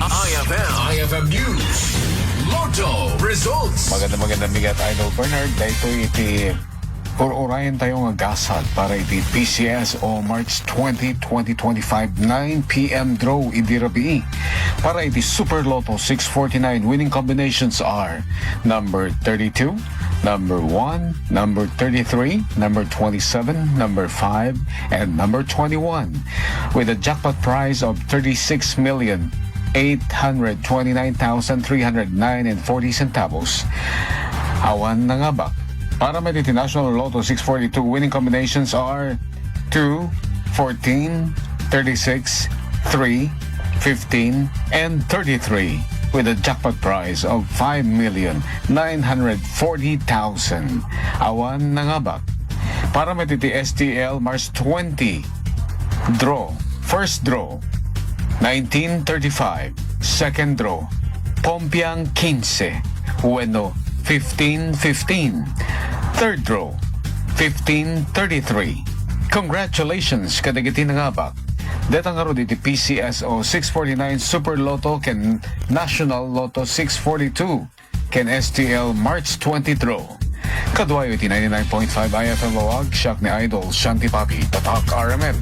iFM News. Lotto results. Maganda bigat Idol Bernard. Dahito iti urayan tayo nga gasad para iti PCS o March 20, 2025 9 p.m. draw iti rabii. Para iti Super Lotto 649 winning combinations are number 32, number 1, number 33, number 27, number 5, and number 21 with a jackpot prize of 36,829,309.40 centavos. Awan na nga ba? Para may National Lotto 642 winning combinations are 2, 14, 36, 3, 15, and 33 with a jackpot prize of 5,940,000. Awan na nga ba? Para may STL March 20 draw, first draw 1935, second draw Pompiang 15, Bueno 1515, third draw 1533. Congratulations kadagiti na nga ba? Detang nga ro diti PCS o 649 Super Lotto ken National Lotto 642 ken STL March 20 draw. Kadwayo iti 99.5 iFM Laoag, siyak ni Idol Shanti Papi, Tatak RMN.